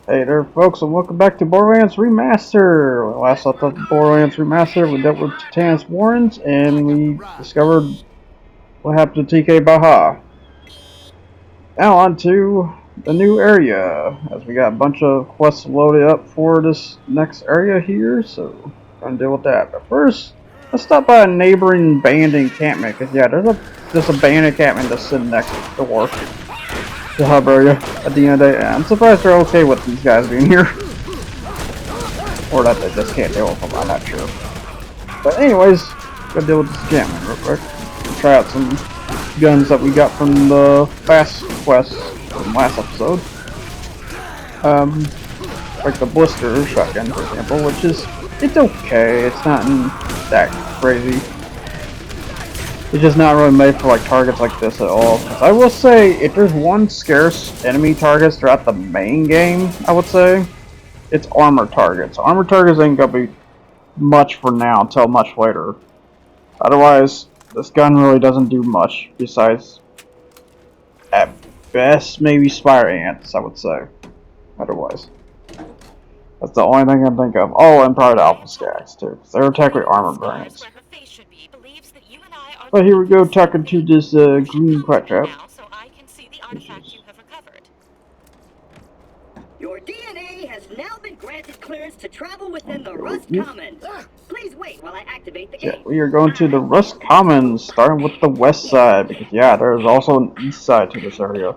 Hey there, folks, and welcome back to Borderlands Remastered. Last up of Borderlands Remastered, we dealt with Titan's Warrens, and we discovered what happened to TK Baha. Now on to the new area, as we got a bunch of quests loaded up for this next area here, so we're gonna deal with that. But first, let's stop by a neighboring band encampment, because yeah, there's a band encampment that's sitting next to the door. The hub area at the end of the day. I'm surprised they're okay with these guys being here. Or that they just can't deal with them, I'm not sure. But anyways, gotta deal with this encampment real quick. Try out some guns that we got from the fast quest from last episode. Like the blister shotgun, for example, which is, it's okay. It's not that crazy. It's just not really made for like targets like this at all. I will say, if there's one scarce enemy targets throughout the main game, I would say, it's armor targets. Armor targets ain't gonna be much for now until much later. Otherwise, this gun really doesn't do much besides, at best, maybe spire ants, I would say. Otherwise. That's the only thing I can think of. Oh, and probably the alpha stacks too. They're technically armor variants. But here we go, talking to this green crutch. Your DNA has now been granted clearance to travel within the Rust Commons. Please wait while I activate the gate. Yeah, we are going to the Rust Commons, starting with the west side, because yeah, there is also an east side to this area.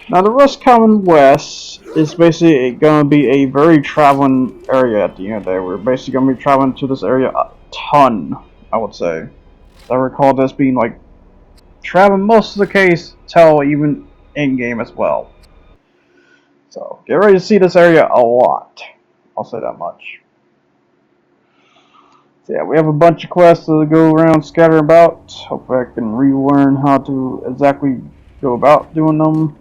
Now, the Rust Common West is basically going to be a very traveling area at the end of the day. We're basically going to be traveling to this area a ton, I would say. I recall this being like traveling most of the case till even in game as well. So get ready to see this area a lot. I'll say that much. So yeah, we have a bunch of quests to go around scatter about. Hopefully I can relearn how to exactly go about doing them.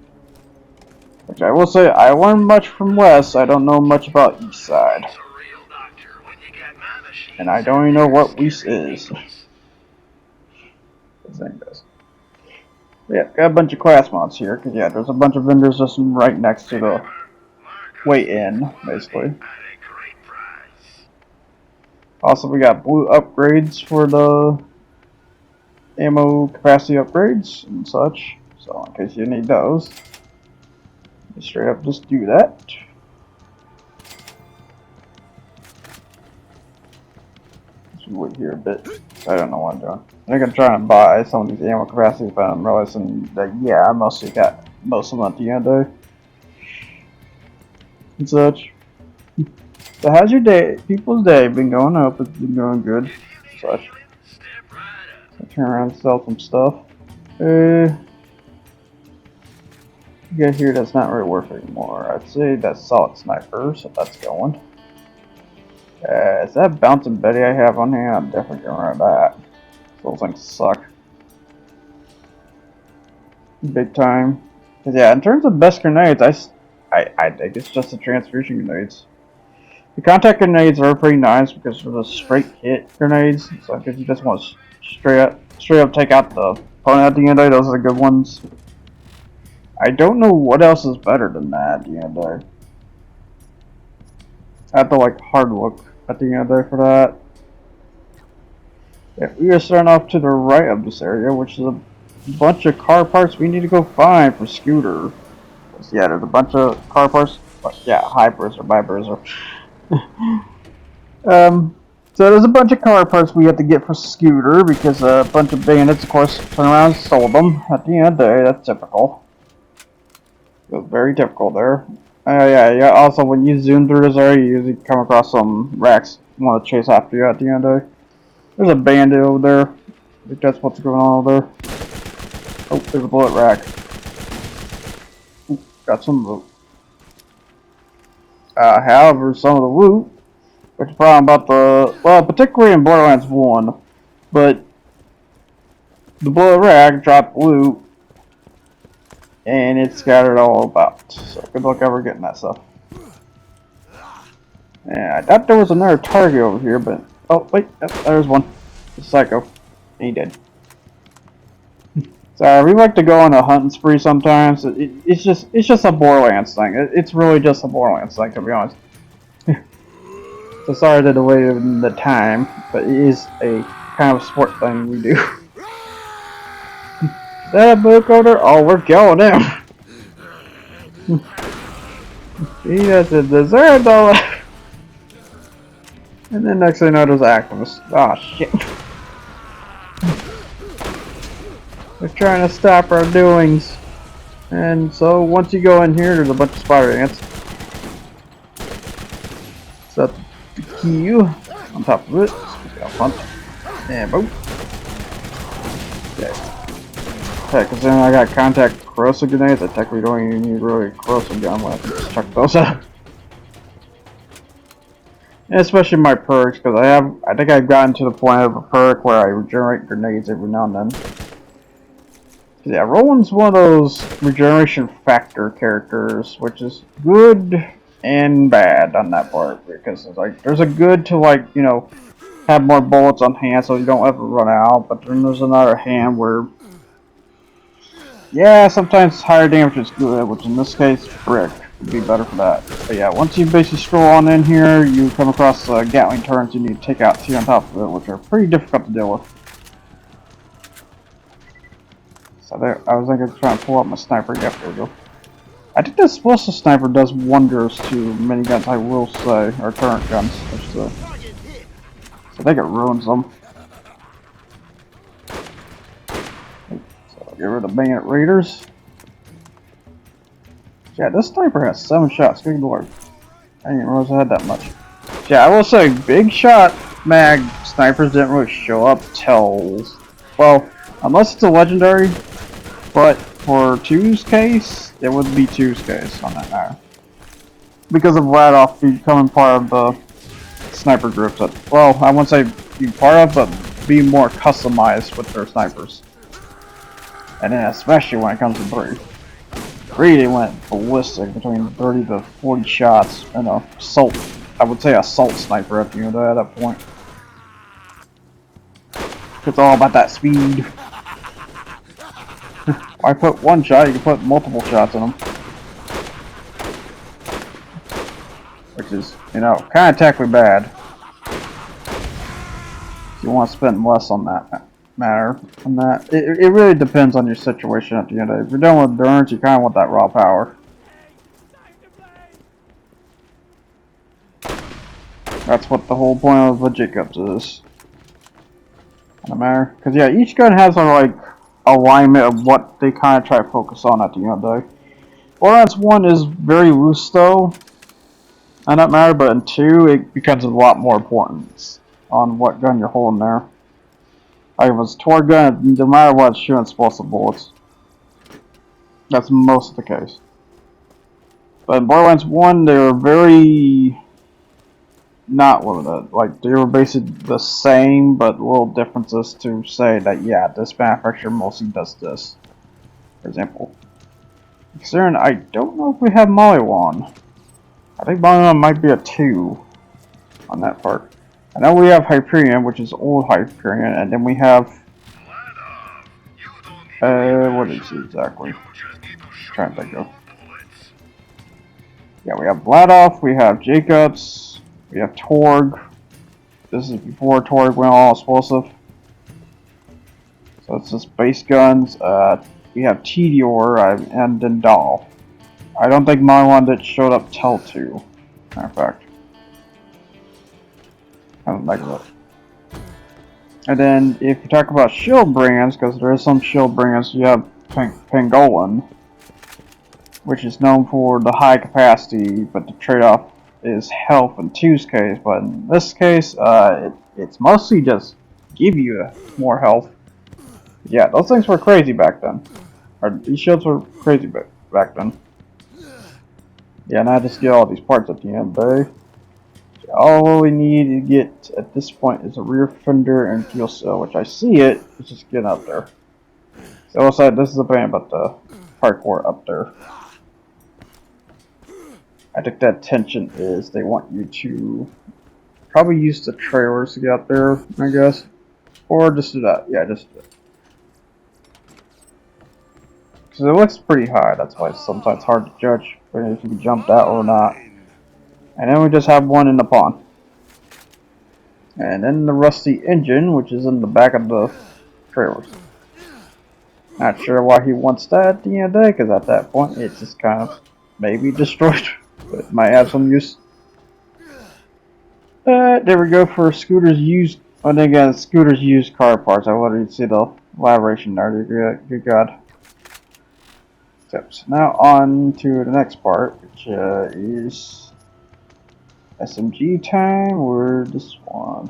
Which I will say, I learned much from West. I don't know much about East Side. And I don't even know what West is. This thing does. Yeah, got a bunch of class mods here, because yeah, there's a bunch of vendors just right next to the way in, basically. Also, we got blue upgrades for the ammo capacity upgrades and such. So, in case you need those, you straight up just do that. Let's wait here a bit. I don't know what I'm doing. I think I'm trying to buy some of these ammo capacities, but I'm realizing that yeah, I mostly got most of them at the end of the day. And such. So how's your day? People's day been going? I hope it's been going good. Such. So turn around and sell some stuff. You got here that's not really worth it anymore. I'd say that's solid sniper, so that's going. Is that bouncing Betty I have on here? I'm definitely getting rid of that. Those things suck. Big time. Cause yeah, in terms of best grenades, I think it's just the transfusion grenades. The contact grenades are pretty nice because they're the straight hit grenades. So if you just want to straight up take out the opponent at the end of the day, those are the good ones. I don't know what else is better than that at the end of the day. I have to like hard look at the end of the day for that. Yeah, we are starting off to the right of this area, which is a bunch of car parts we need to go find for Scooter. So yeah, there's a bunch of car parts. Yeah, hypers or vipers or. So there's a bunch of car parts we have to get for Scooter because a bunch of bandits, of course, turned around and sold them. At the end of the day, that's typical. It was very typical there. Yeah. Also, when you zoom through this area, you usually come across some racks want to chase after you at the end of the day. There's a bandit over there. I think that's what's going on over there. Oh, there's a bullet rack. Ooh, got some loot. However, some of the loot, which is problem about the, well, particularly in Borderlands 1, but the bullet rack dropped loot, and it's scattered all about. So good luck ever getting that stuff. Yeah, I thought there was another target over here, but oh wait, there's one. It's Psycho. He dead. Sorry, we like to go on a hunting spree sometimes. It's just a Borderlands thing. It's really just a Borderlands thing, to be honest. So sorry to delay the time, but it is a kind of sport thing we do. Is that a book order? Oh, we're going in. He doesn't deserve though. And then next thing you know, there's activists. Oh shit. They're trying to stop our doings. And so once you go in here, there's a bunch of spider ants. Set the key on top of it. Got punch. And boom. Okay. Because then I got contact corrosive grenades. I technically don't even need really corrosive gun. I'll have to just chuck those out. And especially my perks, because I think I've gotten to the point of a perk where I regenerate grenades every now and then. Yeah, Roland's one of those regeneration factor characters, which is good and bad on that part, because it's like there's a good to, like, you know, have more bullets on hand so you don't ever run out, but then there's another hand where, yeah, sometimes higher damage is good, which in this case, brick would be better for that. But yeah, once you basically scroll on in here, you come across Gatling turrets you need to take out two on top of it, which are pretty difficult to deal with. So there, I was thinking of trying to pull out my sniper. Yep, there we go. I think this explosive sniper does wonders to miniguns, I will say, or current guns, I should say. So I think it ruins them. So I'll get rid of Bandit Raiders. Yeah, this sniper has 7 shots, good lord. I didn't realize I had that much. Yeah, I will say, big shot mag snipers didn't really show up till, well, unless it's a legendary, but for 2's case, it would be 2's case on that matter. Because of Radoff becoming part of the sniper groups that, well, I wouldn't say be part of, but be more customized with their snipers. And then especially when it comes to 3. 3, they went ballistic between 30 to 40 shots and a assault, I would say assault sniper at the end of that point. It's all about that speed. Why put one shot? You can put multiple shots in them. Which is, you know, kind of technically bad. You want to spend less on that matter. On that, it really depends on your situation at the end of it. If you're done with endurance, you kind of want that raw power. That's what the whole point of the Jacobs is. No matter, because yeah, each gun has a like alignment of what they kind of try to focus on at the end of the day. Borderlands 1 is very loose though, on that matter, but in 2 it becomes a lot more important on what gun you're holding there. Like if it's a Tor gun, no matter what, it's shooting explosive bullets. That's most of the case. But in Borderlands 1, they were very not limited. Like, they were basically the same, but little differences to say that, yeah, this manufacturer mostly does this. For example. Considering I don't know if we have Maliwan. I think Maliwan might be a 2 on that part. I know we have Hyperion, which is old Hyperion, and then we have what is it exactly? I'm trying to think of. Yeah, we have Vladoff, we have Jacobs, we have Torg. This is before Torg went all explosive. So it's just base guns. We have Tedior and Dendal. I don't think my one that showed up till 2. Matter of fact. I don't like it. And then if you talk about shield brands, because there is some shield brands, you have Pangolin, which is known for the high capacity, but the trade-off is health in 2's case. But in this case, it's mostly just give you more health. Yeah, those things were crazy back then. Or these shields were crazy back then. Yeah, and I just get all these parts at the end, though. All we need to get at this point is a rear fender and fuel cell, which I see it. It's just getting up there. So also, this is a band, but the parkour up there. I think that tension is they want you to probably use the trailers to get up there, I guess. Or just do that. Yeah, just do it. Because it looks pretty high, that's why it's sometimes hard to judge if you can jump that or not. And then we just have one in the pond. And then the rusty engine, which is in the back of the trailers. Not sure why he wants that at the end of the day, because at that point it's just kind of maybe destroyed. But it might have some use. There we go for scooters used. And again, scooters used car parts. I wanted to see the elaboration there. Good God. So now on to the next part, which is SMG time, or this one.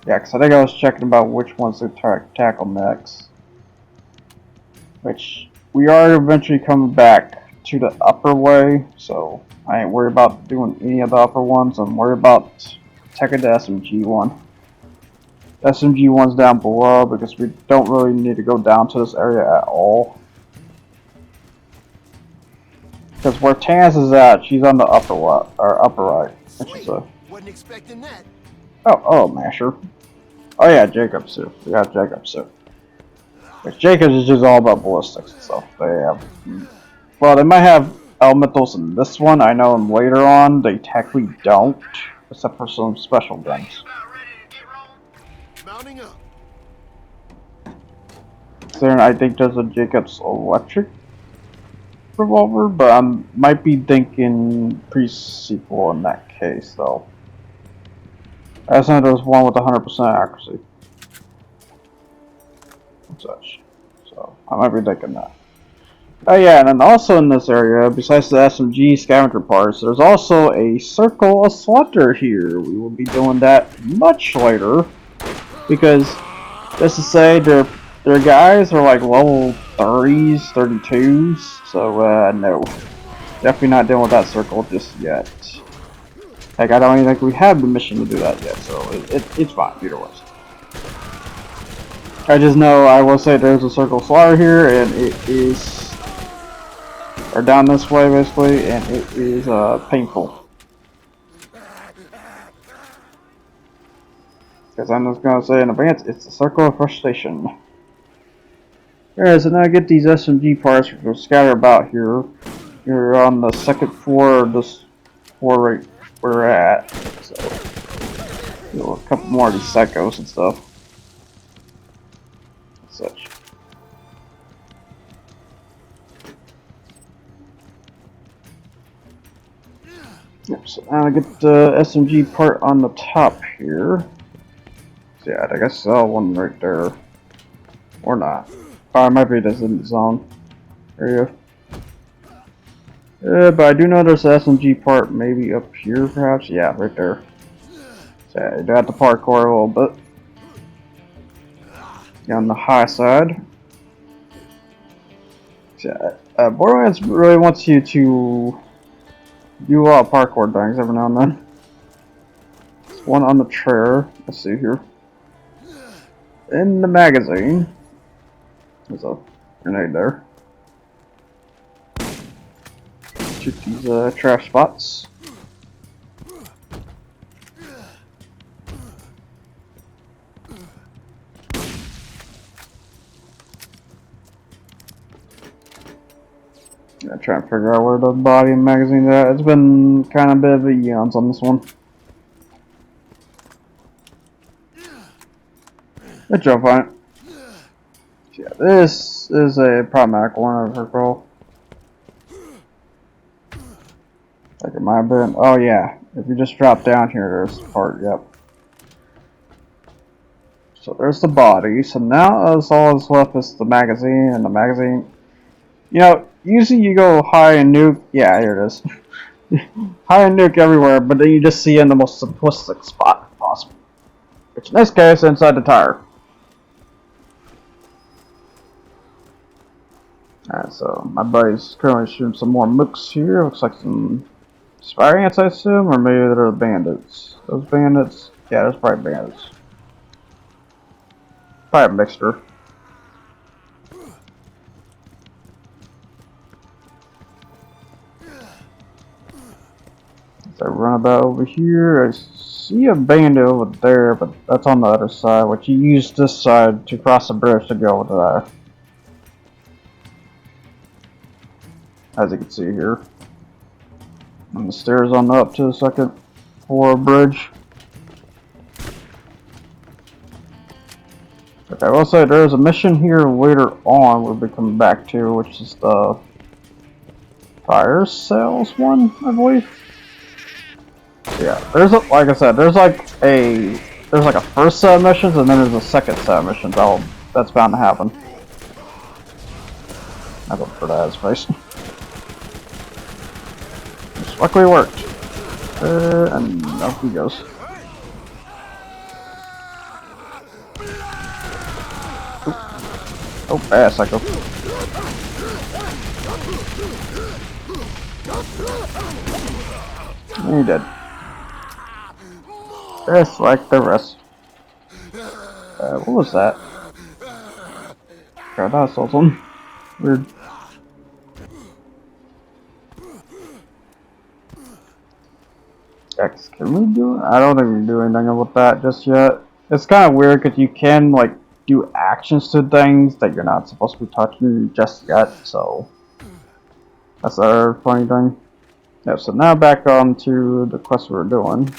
Yeah, because I think I was checking about which ones to tackle next. Which we are eventually coming back to the upper way, so I ain't worried about doing any of the upper ones. I'm worried about taking the SMG one. SMG one's down below because we don't really need to go down to this area at all. Because where Taz is at, she's on the upper left or upper right. Wasn't expecting that. Oh, Masher. Oh yeah, Jacob's too. We got Jacob's too. But Jacob's is just all about ballistics and stuff. They have, well, they might have elementals in this one. I know them later on. They technically don't, except for some special guns. Mounting up. Then I think there's a Jacob's electric revolver, but I might be thinking pre-sequel in that case, though. I just know there's one with 100% accuracy. And such. So, I might be thinking that. Oh yeah, and then also in this area, besides the SMG scavenger parts, there's also a circle of slaughter here. We will be doing that much later, because, just to say, their guys are like level 30s, 32s, so no. Definitely not dealing with that circle just yet. Heck, I don't even think we have the mission to do that yet, so it's fine, either way. I just know, I will say there's a circle of slaughter here, and it is, or down this way basically, and it is painful. Because I'm just going to say in advance, it's a circle of frustration. Alright, so now I get these SMG parts which are scattered about here. You're on the second floor of this floor right where we're at. So, a couple more of these psychos and stuff. And such. Yep, so now I get the SMG part on the top here. So yeah, I guess I saw one right there. Or not. Oh, it might be this in the zone area. But I do know there's an SMG part maybe up here perhaps. Yeah, right there. So yeah, you do have to parkour a little bit. On the high side. So, Borderlands really wants you to do a lot of parkour things every now and then. There's one on the chair. Let's see here. In the magazine. There's a grenade there. Shoot these trash spots. Yeah, trying to figure out where the body and magazine's at. It's been kind of a bit of eons on this one. Good job on it. Yeah, this is a problematic one of her girl. Like it might have been. Oh yeah, if you just drop down here, there's the part. Yep. So there's the body. So now all that's left is the magazine, and the magazine. You know, usually you go high and nuke. Yeah, here it is. High and nuke everywhere, but then you just see in the most simplistic spot possible. Which in this case, inside the tire. Alright, so my buddy's currently shooting some more mooks here. Looks like some spy ants, I assume, or maybe they're bandits. Those bandits? Yeah, there's probably bandits. Probably a mixture. So I run about over here. I see a bandit over there, but that's on the other side. Which you use this side to cross the bridge to go over there. as you can see here. And the stairs on up to the second floor bridge. Okay, I will say there's a mission here later on we'll be coming back to, which is the fire sales one, I believe. So yeah, there's like I said, there's like a first set of missions and then there's a second set of missions. That's bound to happen. I look for that as face. Just luckily worked. And off he goes. Oh, ass I go. And he did. Just like the rest. What was that? God, that was something weird. X, can we do it? I don't think we can do anything with that just yet. It's kind of weird because you can like do actions to things that you're not supposed to be touching just yet, so that's our funny thing. Yeah, so now back on to the quest we're doing.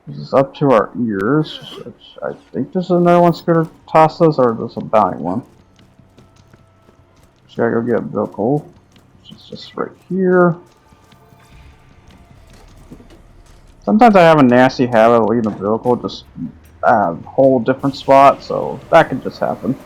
This is up to our ears, which I think this is another one Scooter toss us, or this is a bounty one. Just gotta go get a vehicle, which is just right here. Sometimes I have a nasty habit of leaving the vehicle just a whole different spot, so that could just happen.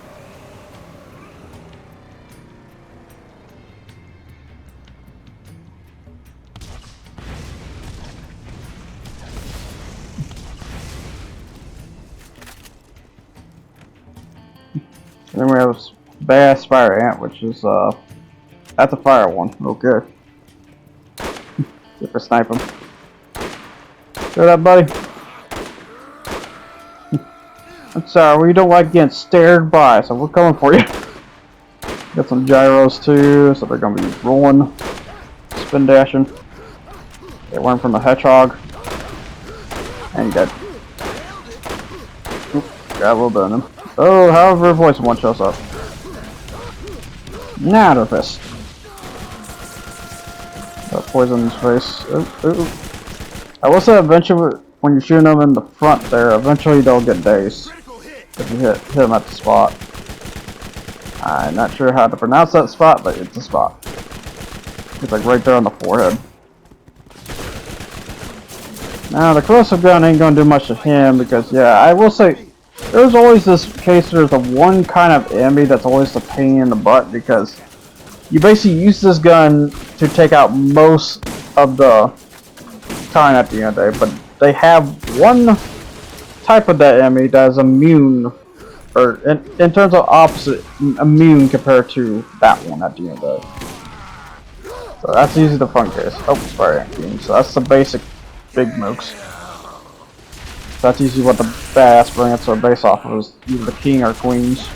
And then we have Bass Fire Ant, which is that's a fire one. Okay. Get for snipe him. Hear that, buddy? I'm sorry, we don't like getting stared by, so we're coming for you. Got some gyros too, so they're gonna be rolling, spin dashing. Get one from the hedgehog, and dead. Oop, got a little bit on him. Oh, however, voice one shows up. Nervous. Got poison in his face. I will say eventually, when you're shooting them in the front there, eventually they'll get dazed if you hit them at the spot. I'm not sure how to pronounce that spot, but it's a spot. It's like right there on the forehead. Now the corrosive gun ain't gonna do much to him because, yeah, I will say there's always this case where there's the one kind of enemy that's always the pain in the butt because you basically use this gun to take out most of the time at the end of the day, but they have one type of that enemy that is immune, or in terms of opposite, immune compared to that one at the end of the day. So that's usually the fun case. Oh, sorry, so that's the basic big mooks. That's usually what the badass brings are based off of, is either the king or queens.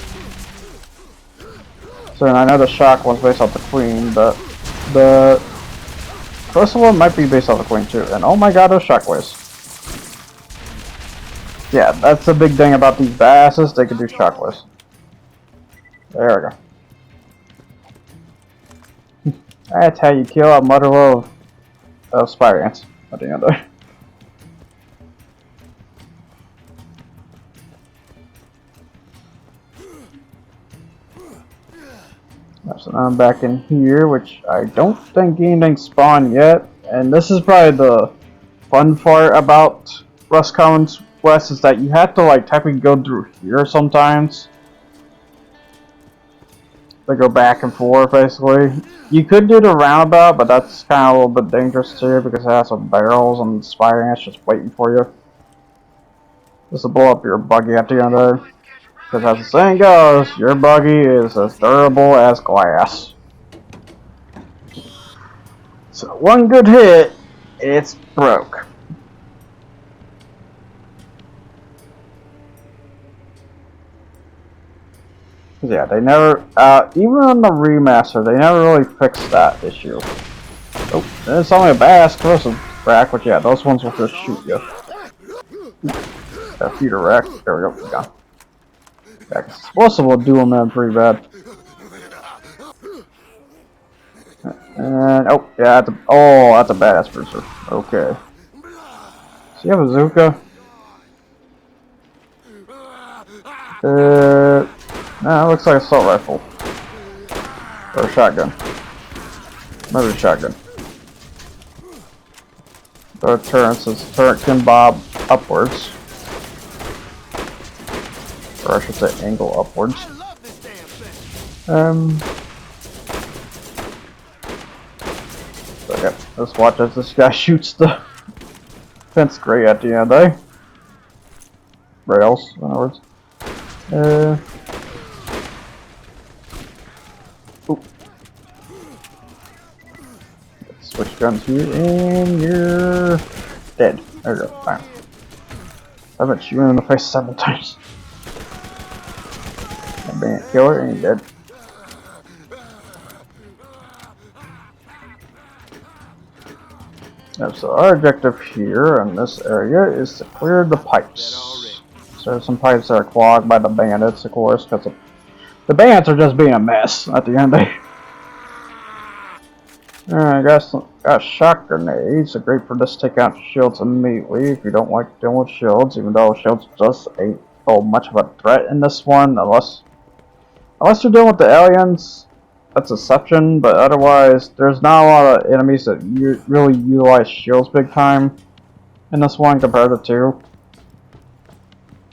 So and I know the shock one's based off the queen, but the first one might be based off the queen too. And oh my god, those shockwaves. Yeah, that's the big thing about these badasses, they can do shockwaves. There we go. That's how you kill a mother of spider ants at the end of it. So now I'm back in here, which I don't think anything spawned yet. And this is probably the fun part about Rust Commons West, is that you have to like technically go through here sometimes. They go back and forth basically. You could do the roundabout, but that's kind of a little bit dangerous too because it has some barrels and spider ants just waiting for you. This will blow up your buggy at the end of it. Because as the saying goes, your buggy is as durable as glass. So one good hit, it's broke. Yeah, they never, even on the remaster, they never really fixed that issue. Oh, it's only a bass corrosive rack, but yeah, those ones will just shoot you. That feeder rack, there we go, gone. Yeah, explosive will do them in pretty bad. And oh yeah, that's a badass bruiser. Okay. So you have a bazooka? No, it looks like an assault rifle or a shotgun. Maybe a shotgun. The turret says turret can bob upwards, or I should say angle upwards. Okay, let's watch as this guy shoots the fence gray at the end, eh? Rails, in other words. Oop. Switch guns here, and you're dead. There we go. Bam. I've been shooting in the face 7 times. That bandit killer ain't dead. So our objective here in this area is to clear the pipes. So there's some pipes that are clogged by the bandits, of course, because the bandits are just being a mess at the end of the day. Alright, got shock grenades. They're great for just taking out shields immediately if you don't like dealing with shields, even though shields just ain't so much of a threat in this one, unless you're dealing with the aliens. That's a exception, but otherwise, there's not a lot of enemies that really utilize shields big time in this one compared to 2.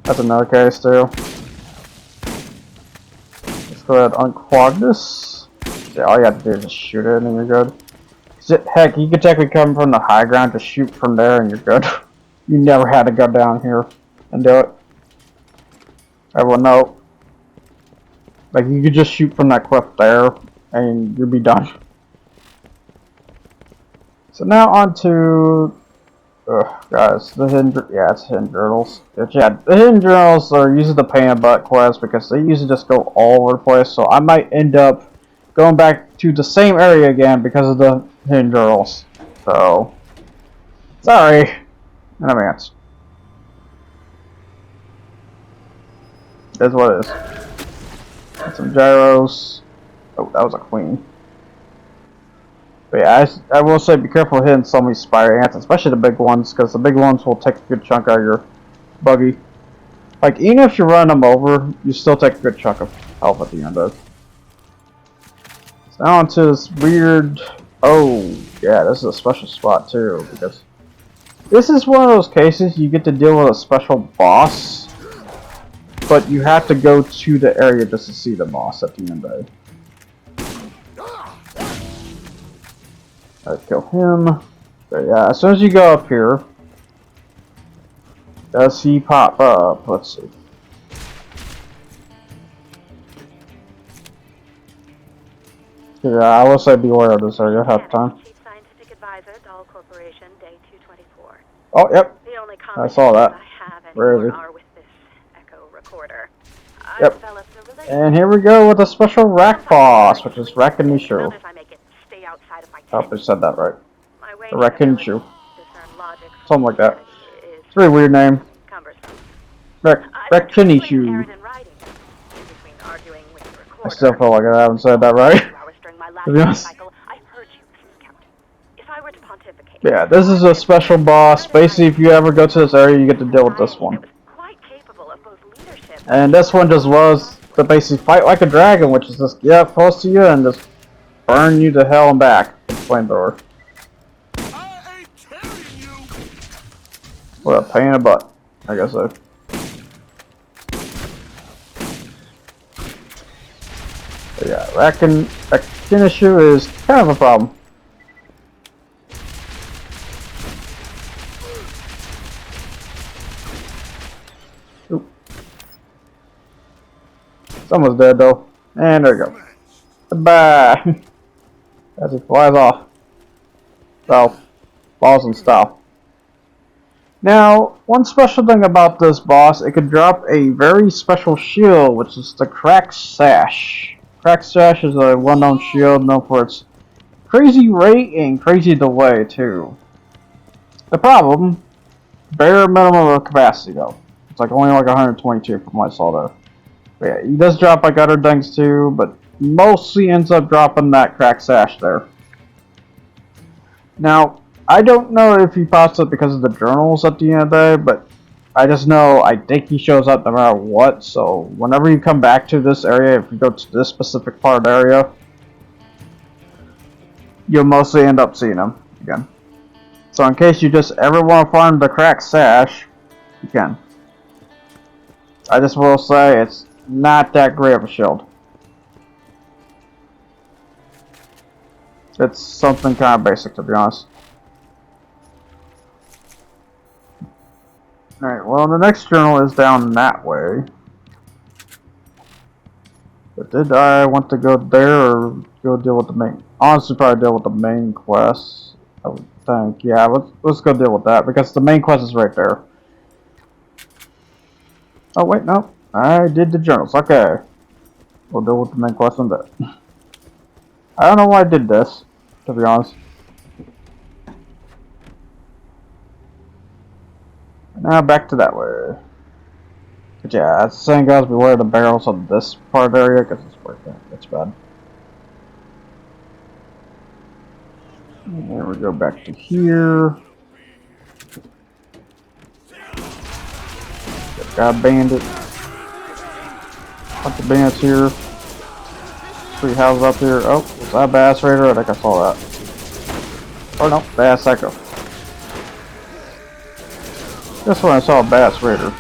That's another case too. Let's go ahead and unclog this. Yeah, all you have to do is just shoot it and you're good. Heck, you could technically come from the high ground, just shoot from there and you're good. You never had to go down here and do it. Everyone know. Like, you could just shoot from that cliff there, and you'll be done. So now on to... guys, the hidden... Yeah, it's hidden journals. Yeah, the hidden journals are usually the pain in the butt quest, because they usually just go all over the place, so I might end up going back to the same area again because of the hidden journals. So... sorry in advance. That's what it is. Some gyros. Oh, that was a queen. But yeah, I will say be careful hitting some of these spider ants, especially the big ones, because the big ones will take a good chunk out of your buggy. Like, even if you run them over, you still take a good chunk of health at the end of it. So now onto this weird... oh, yeah, this is a special spot too, because this is one of those cases you get to deal with a special boss, but you have to go to the area just to see the boss at the end of it. Alright, kill him. But yeah, as soon as you go up here, does he pop up? Let's see. Yeah, I will say beware of this area half the time. Scientific Advisor, Dahl Corporation, Day 224. Oh, yep. The only I saw that. I have Where is he? are with this echo recorder. Yep. And here we go with a special rack boss, which is Rakinishu. I hope I said that right. Rakinishu. Something like that. It's a very weird name. Rakinishu. I still feel like I haven't said that right. To be honest. Yeah, this is a special boss. Basically, if you ever go to this area, you get to deal with this one. And this one just loves to basically fight like a dragon, which is just get up close to you and just burn you to hell and back with flamethrower. What a pain in the butt, I guess so. But yeah, Rakinishu is kind of a problem. Oop. Someone's dead though. And there we go. Goodbye. As he flies off. So, balls and style. Now, one special thing about this boss, it can drop a very special shield, which is the Cracked Sash. Cracked Sash is a well-known shield known for its crazy rate and crazy delay too. The problem, bare minimum of capacity though. It's like only like 122 from what I saw there. But yeah, he does drop like other things too, but mostly ends up dropping that Cracked Sash there. Now, I don't know if he pops up because of the journals at the end of the day, but I just know I think he shows up no matter what. So whenever you come back to this area, if you go to this specific part of the area, you'll mostly end up seeing him again. So in case you just ever want to find the cracked sash, you can. I just will say it's not that great of a shield. It's something kind of basic, to be honest. Alright, well, the next journal is down that way. But did I want to go there or go deal with the main? Honestly, probably deal with the main quest. I would think. Yeah, let's go deal with that because the main quest is right there. Oh wait, no, I did the journals. Okay, we'll deal with the main quest in a bit. I don't know why I did this, to be honest. Now back to that way. But yeah, it's saying guys, beware the barrels of this part area because it's worth it. It's bad. And then we go back to here. Got a bandit. Bunch of bandits here. 3 houses up here. Oh, was that a bass raider? I think I saw that. Oh no, bass echo. This one I saw a bass raider.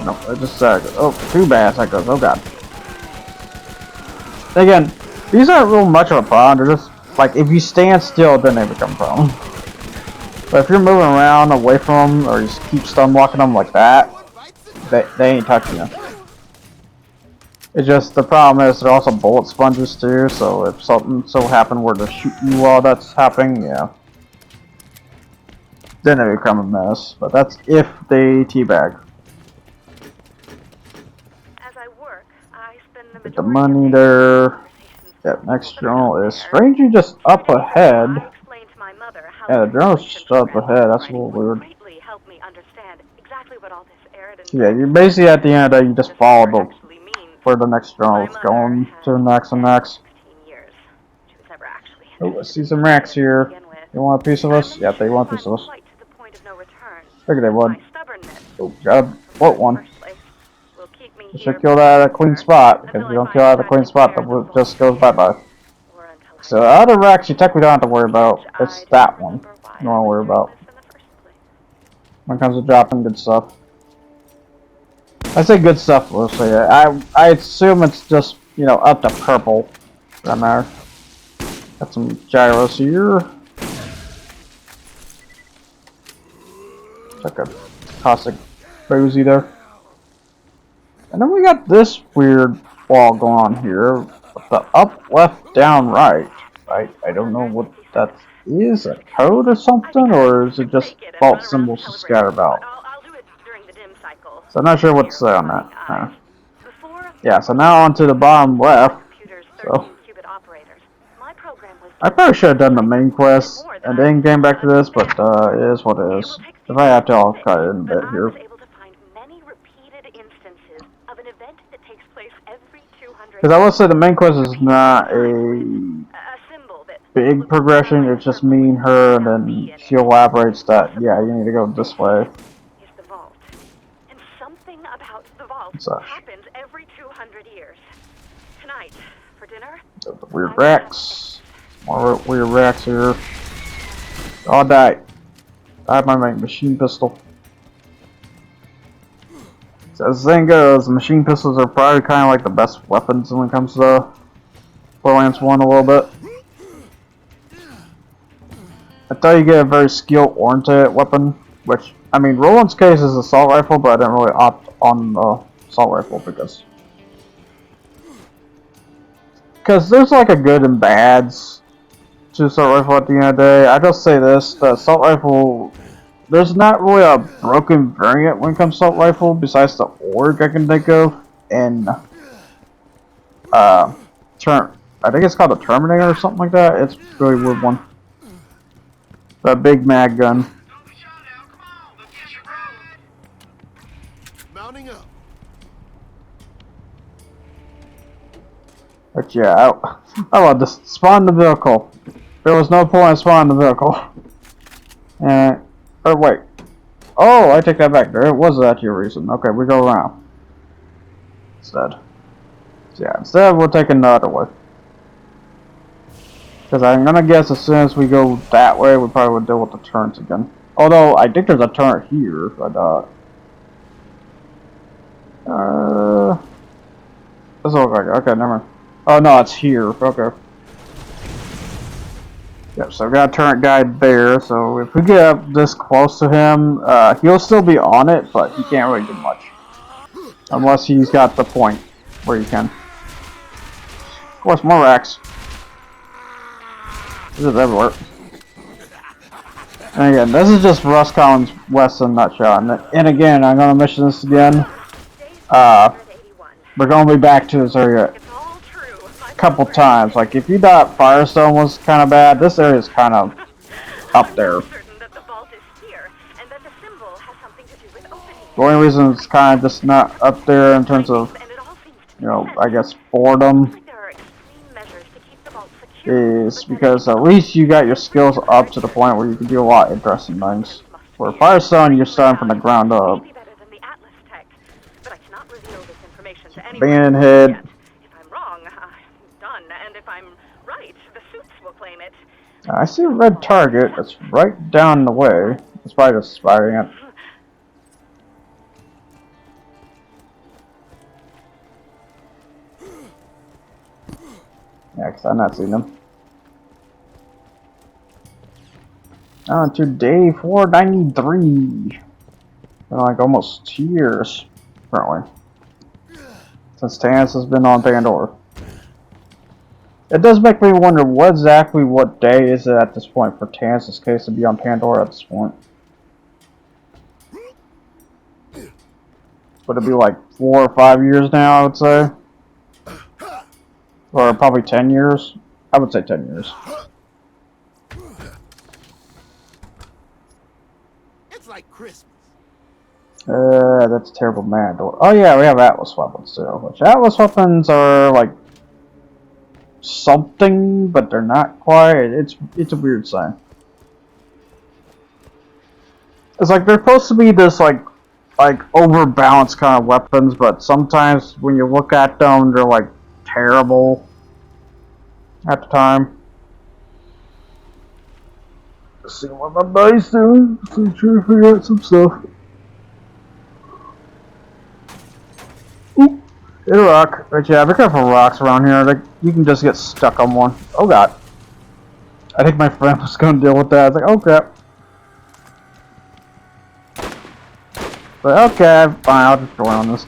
No, I just said, oh, 2 bass echoes. Oh god. Again, these aren't real much of a problem. They're just like if you stand still, then they become a problem. But if you're moving around away from them, or you just keep stun walking them like that, they ain't touching you. It's just the problem is they're also bullet sponges too. So if something so happened where they're shooting you while that's happening, yeah, then they become a mess. But that's if they teabag. As I work, I spend the Get the majority money of there. That next journal is strangely just up ahead. I explained to my mother how Yeah, the journal's just up ahead. That's a little would weird. greatly help me understand exactly what all this arid Yeah, you're basically at the end of the day, you just follow the where the next journal is going to next and next. Oh, I see some racks here. You want a piece of us? Yeah, they want a piece of us. Figured they would. Oh, gotta float one. You should kill that at a clean spot, because if you don't kill that at a clean spot, the loot just goes bye-bye. So the other racks you technically don't have to worry about. It's that one you don't want to worry about. When it comes to dropping good stuff. I say good stuff, we'll say. I assume it's just, you know, up to purple. For that matter. Got some gyros here. It's like a caustic boozy there. And then we got this weird wall going on here. With the up, left, down, right. I don't know what that is. A code or something? Or is it just fault symbols to scatter about? So I'm not sure what to say on that. Yeah, so now on to the bottom left. So I probably should have done the main quest and then came back to this, but it is what it is. If I have to, I'll cut it in a bit here. Because I will say the main quest is not a big progression, it's just me and her, and then she elaborates that, yeah, you need to go this way. What's that? Happens every 200 years. Tonight, for dinner, The weird racks. More weird racks here. Oh, die. I have my machine pistol. So as the thing goes, machine pistols are probably kind of like the best weapons when it comes to Borderlands 1 a little bit. I thought you get a very skill-oriented weapon, which, I mean, Roland's case is assault rifle, but I didn't really opt on the assault rifle because there's like a good and bads to assault rifle at the end of the day. I just say this, the assault rifle, there's not really a broken variant when it comes to assault rifle besides the org I can think of, and I think it's called a Terminator or something like that. It's a really weird one. The big mag gun. Mounting up. But yeah, I want to spawn the vehicle. There was no point in spawning the vehicle. And, or wait. Oh, I take that back. There was actually a reason. Okay, we go around. Instead. So yeah, instead we're taking the other way. Because I'm gonna guess as soon as we go that way, we probably would deal with the turns again. Although, I think there's a turn here, but, doesn't look like it. Okay, never mind. Oh, no, it's here. Okay. Yep, so we got a turret guide there, so if we get up this close to him, he'll still be on it, but he can't really do much. Unless he's got the point where he can. Of course, more racks. This is everywhere. And again, this is just Russ Collins West in a nutshell. And again, I'm going to mention this again. We're going to be back to this area a couple times. Like, if you thought Firestone was kind of bad, this area is kind of up there. The only reason it's kind of just not up there in terms of, you know, I guess boredom is because at least you got your skills up to the point where you can do a lot of interesting things. For Firestone, you're starting from the ground up. Abandoned head. If I'm wrong, I'm done, and if I'm right, the suits will claim it. I see a red target that's right down the way. It's probably just spying it. Yeah, because I've not seen them. On to day 493. Been like almost 2 years, apparently. Since Tans has been on Pandora. It does make me wonder what day is it at this point for Tans' case to be on Pandora at this point. Would it be like 4 or 5 years now, I would say? Or probably 10 years? I would say 10 years. It's like Christmas. That's a terrible man. Oh yeah, we have Atlas weapons too. Which Atlas weapons are like something, but they're not quite. It's a weird sign. It's like they're supposed to be this like overbalanced kind of weapons, but sometimes when you look at them, they're like terrible at the time. Let's see what my buddy's doing. I'm trying to figure out some stuff. Oop, hit a rock. But yeah, be careful rocks around here. Like, you can just get stuck on one. Oh god. I think my friend was gonna deal with that. I was like, oh crap. But okay, fine, I'll just join on this.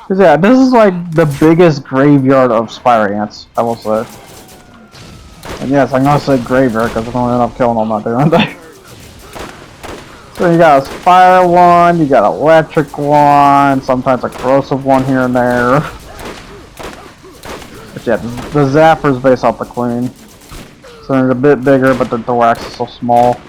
Cause yeah, this is like the biggest graveyard of spider ants, I will say. And yes, I'm gonna say graveyard because I'm gonna end up killing them out there, aren't I? So you got a fire one, you got an electric one, sometimes a corrosive one here and there. But yeah, the zapper's based off the queen. So they're a bit bigger, but the thorax is so small.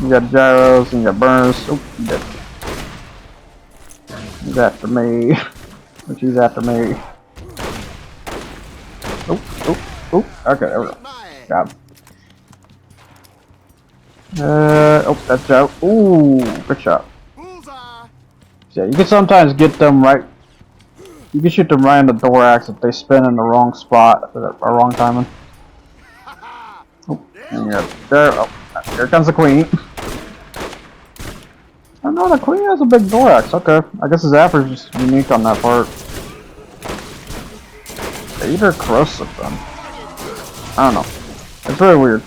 You got gyros and you got burners. Oop, you dead. He's after me. But she's after me. Oop, oop, oop. Okay, there we go. Got him. Oh, that's out. Ooh, good shot. Yeah, you can sometimes get them right. You can shoot them right in the thorax if they spin in the wrong spot or wrong timing. Oh, and you're there. Oh, here comes the queen. Oh no, the queen has a big thorax. Okay, I guess his average is just unique on that part. They either corrosive them. I don't know. It's very weird.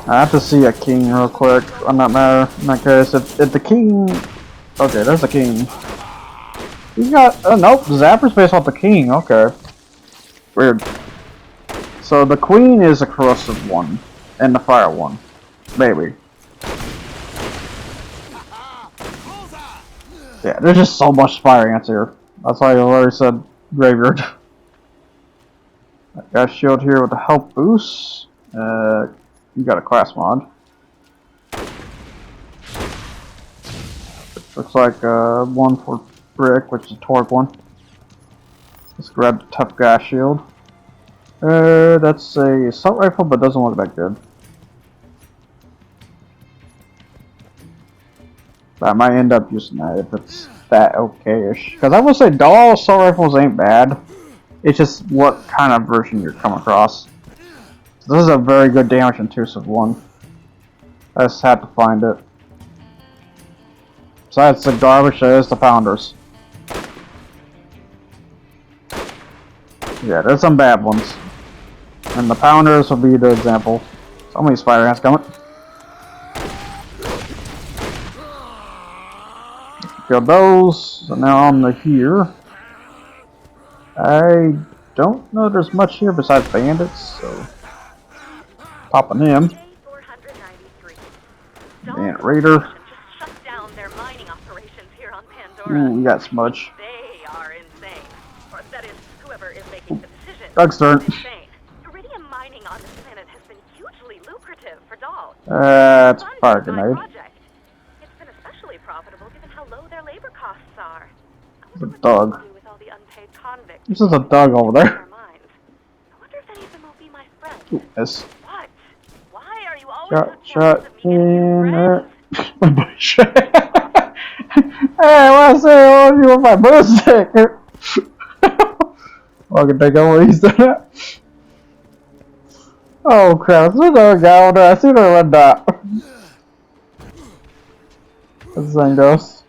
I have to see a king real quick on that matter. In that case, if the king, okay, there's the king. He's got nope. Zapper's based off the king. Okay, weird. So the queen is a corrosive one, and the fire one, maybe. Yeah, there's just so much fire ants here. That's why I already said graveyard. I got a shield here with a health boost. You got a class mod. Looks like one for brick, which is a torque one. Let's grab the tough guy shield. That's a assault rifle, but doesn't look that good. But I might end up using that if it's that okay-ish. Because I will say, all assault rifles ain't bad. It's just what kind of version you're coming across. So this is a very good damage intensive one. I just had to find it. Besides the garbage, there's the pounders. Yeah, there's some bad ones. And the pounders will be the example. So many spider ants coming. Killed those. So now on to here. I don't know there's much here besides bandits, so popping him. And Raider. Just shut down their mining operations here on Pandora. Ooh, we got smudge. They are insane. Or that is, whoever is making the decision. Doug's turn. Insane. Iridium mining on this planet has been hugely lucrative for dolls. It's a fire grenade. It's been especially profitable given how low their labor costs are. The dog. With all the unpaid convicts. This is a dog over there. I wonder if any of them will be my friends. Ooh, yes. What? Why are you always Shot so jealous in of me and your friends? Hey, what's that? You want my birthday? I can take over what he's doing that. Oh crap, there's another guy over there. I see the red dot. This thing goes.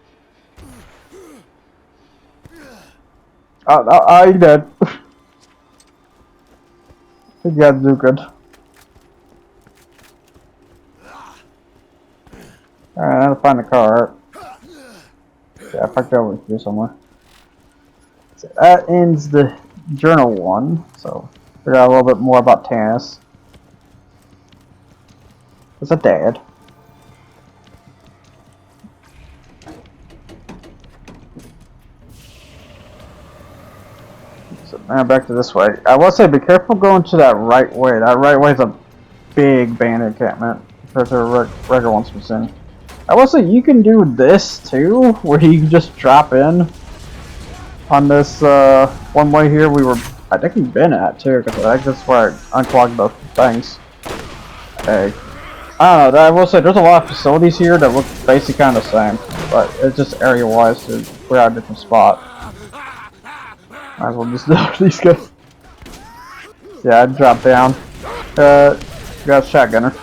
Oh, he dead. He got Zuka. Alright, I gotta find the car. Yeah, I parked over here somewhere. So that ends the journal one. So, figure out a little bit more about Tannis. It's a dad. So now back to this way. I will say, be careful going to that right way. That right way is a big bandit encampment compared to the regular ones we've seen. I will say, you can do this too, where you can just drop in on this one way here. I think we've been at too, because I think that's where I unclogged the things. Hey. I don't know, I will say there's a lot of facilities here that look basically kind of the same, but it's just area-wise, we're at a different spot. Might as well just do these guys. Yeah, I'd drop down. Got a shotgunner.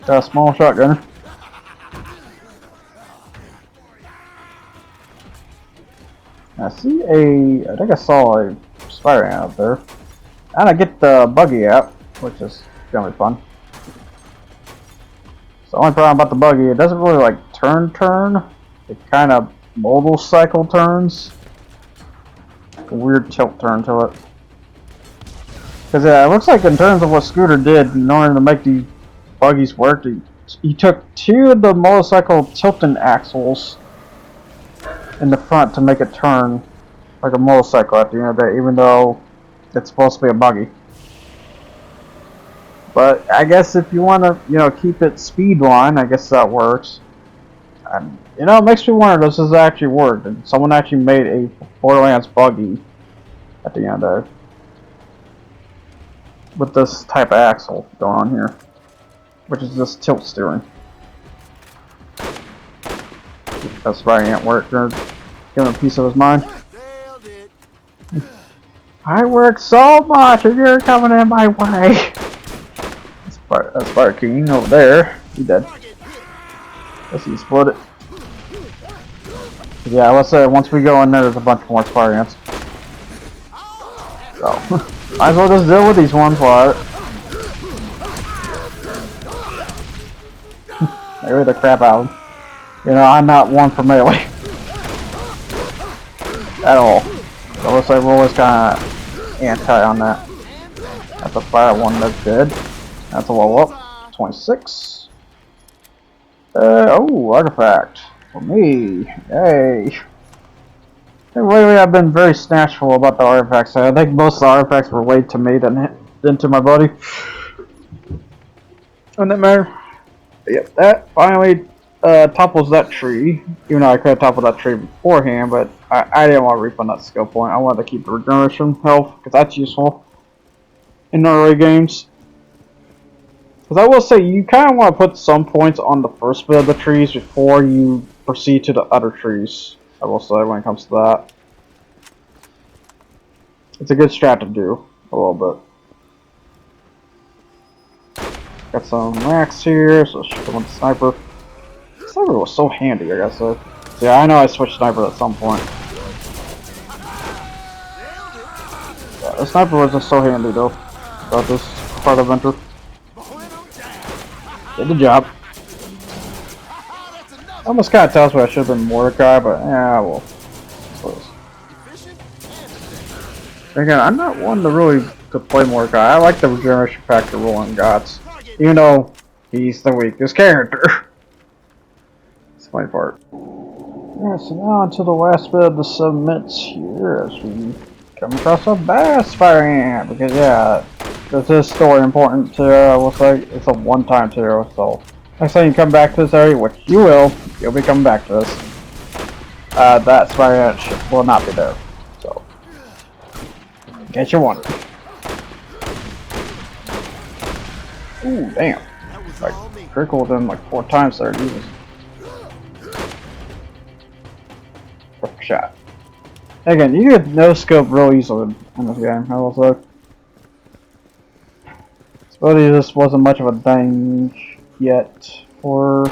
Got a small shotgunner. I see I think I saw a spider ant up there. And I get the buggy out, which is gonna be fun. So the only problem about the buggy, it doesn't really like turn. It kind of motorcycle turns. Like a weird tilt turn to it. Because it looks like in terms of what Scooter did in order to make these buggies work, he took two of the motorcycle tilting axles in the front to make it turn like a motorcycle at the end of the day, even though it's supposed to be a buggy. But I guess if you want to, keep it speed line, I guess that works. And, it makes me wonder, does this actually work? Did someone actually made a Borderlands buggy at the end of it with this type of axle going on here, which is just tilt steering? That's probably ain't work. Give him a piece of his mind. I work so much and you're coming in my way. That's Fire King over there. He dead. Let's see, split it. Yeah, let's say once we go in there, there's a bunch more spider ants. So, might as well just deal with these ones while Maybe the crap out of them. I'm not one for melee. At all. So let's say we're always kind of anti on that. That's a fire one, that's good. That's a level up. 26. Oh, artifact. For me. Yay. Lately I've been very snatchful about the artifacts. I think most of the artifacts were laid to me than to my buddy. Doesn't that matter? Yep, that finally topples that tree. Even though I could have toppled that tree beforehand, but I didn't want to refund that skill point. I wanted to keep the regeneration health, because that's useful in early games. Because I will say, you kind of want to put some points on the first bit of the trees before you proceed to the other trees. I will say, when it comes to that. It's a good strat to do, a little bit. Got some racks here, so shoot them with the sniper. The sniper was so handy, I guess. So yeah, I know I switched sniper at some point. Yeah, the sniper was just so handy though. About this part of Enter. Did the job. Almost kind of tells me I should have been Mordecai, but yeah, well. Again, I'm not one to really to play Mordecai. I like the regeneration factor rolling gods, even though he's the weakest character. It's my part. Alright, so now onto the last bit of the submits here as we come across a bass variant. Because yeah, this is story important to looks like it's a one-time too, so next time you come back to this area, which you will, you'll be coming back to this. That variant will not be there. So in case you're wondering. Ooh, damn. Like critical them like 4 times there, Jesus. Perfect shot. Again, you get no scope real easily in this game, I will say. Suppose this wasn't much of a thing yet for.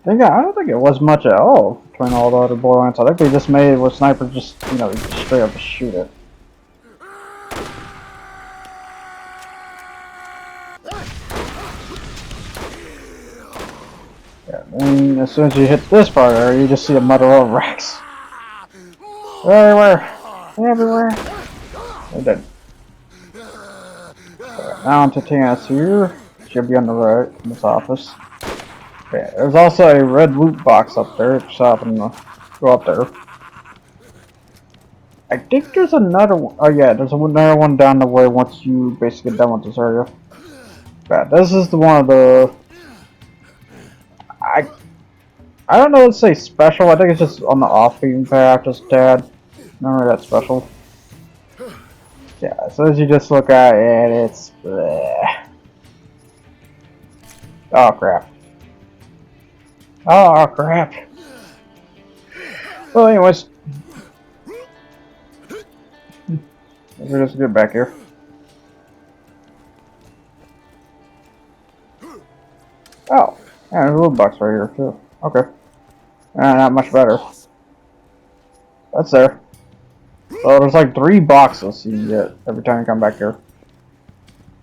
I don't think it was much at all between all the other Borderlands. I think they just made it with sniper just, you know, just straight up shoot it. Yeah, and as soon as you hit this part area, you just see a muddle of racks. Everywhere! Everywhere! They're dead. Now onto TNS here. Should be on the right in this office. Okay, there's also a red loot box up there. Just happen to go up there. I think there's another one. Oh yeah, there's another one down the way once you basically get done with this area. Yeah, this is the one of the. I don't know. Let's say special. I think it's just on the off-beaten path, just a tad. Not really that special. Yeah, as soon as you just look at it, it's. Bleh. Oh crap. Oh crap. Well, anyways. Let's just get back here. Oh, yeah, there's a little box right here too. Okay. Not much better. That's there. So there's like 3 boxes you can get every time you come back here.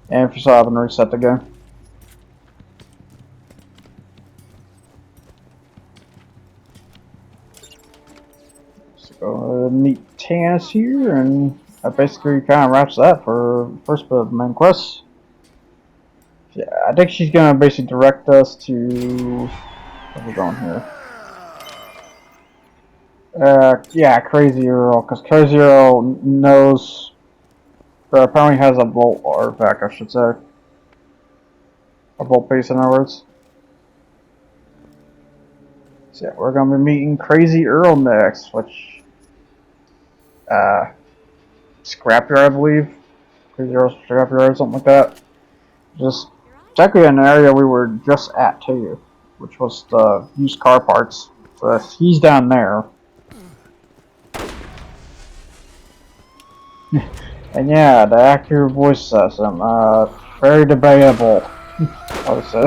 And if you still haven't reset the game. So go ahead and meet Tannis here, and that basically kind of wraps that for the first bit of the main quest. Yeah, I think she's gonna basically direct us to where we're going here. Yeah, Crazy Earl, because Crazy Earl knows, or apparently has a Volt artifact, I should say. A Volt piece, in other words. So yeah, we're gonna be meeting Crazy Earl next, which, Scrapyard, I believe. Crazy Earl Scrapyard or something like that. Just, technically an area we were just at too, which was the used car parts. So he's down there. And yeah, the actor who voices him, very debatable, I would say.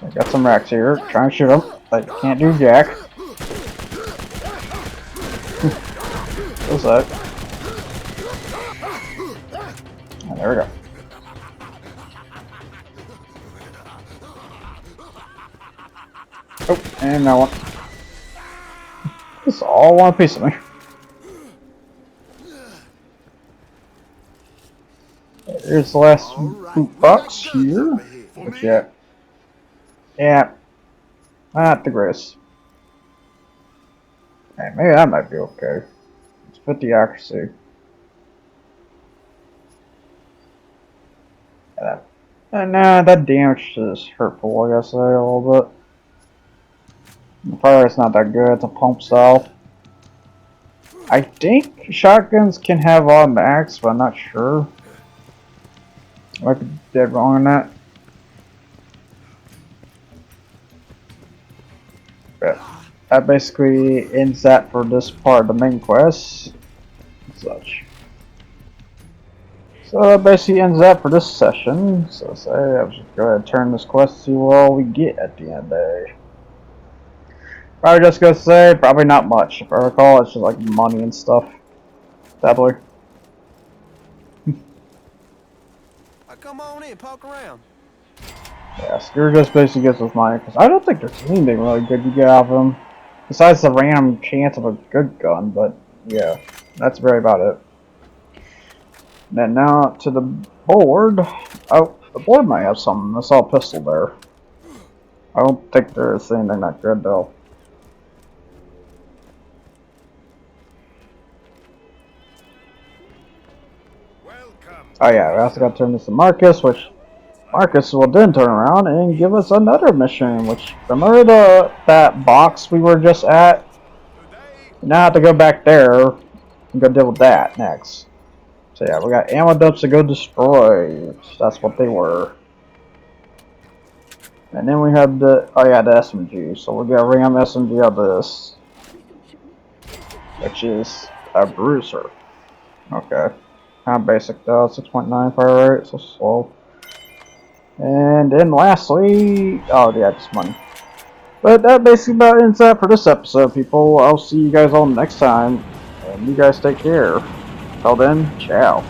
I got some racks here, trying to shoot them, but can't do jack. What's that? Oh, there we go. Oh, and that one. This all one piece of me. Here's the last boot box here. Which yeah, not the greatest. Hey, maybe that might be okay. It's 50 accuracy. And nah, that damage is hurtful, I guess, a little bit. The fire's not that good, it's a pump style. I think shotguns can have automatics, but I'm not sure. I might be dead wrong on that. But that basically ends that for this part of the main quest. And such. So that basically ends that for this session. So say I'll just go ahead and turn this quest, see what all we get at the end of the day. Probably just gonna say, probably not much. If I recall, it's just like money and stuff. Sadly. Come on in, poke around. Yeah, Screw just basically gets us money, because I don't think there's anything really good you get out of him. Besides the random chance of a good gun, but yeah, that's very about it. And then now to the board. Oh, the board might have something. I saw a pistol there. I don't think there is anything that good though. Oh yeah, we also got to turn this to Marcus, which Marcus will then turn around and give us another mission, which, remember that box we were just at? We now have to go back there and go deal with that next. So yeah, we got ammo dumps to go destroy, which that's what they were. And then we have the, oh yeah, the SMG, so we'll get a RAM SMG out of this. Which is a bruiser. Okay. Kind of basic though, 6.9 fire rate, so slow. And then lastly, oh yeah, just money. But that basically about ends that for this episode, people. I'll see you guys all next time, and you guys take care. Till then, ciao.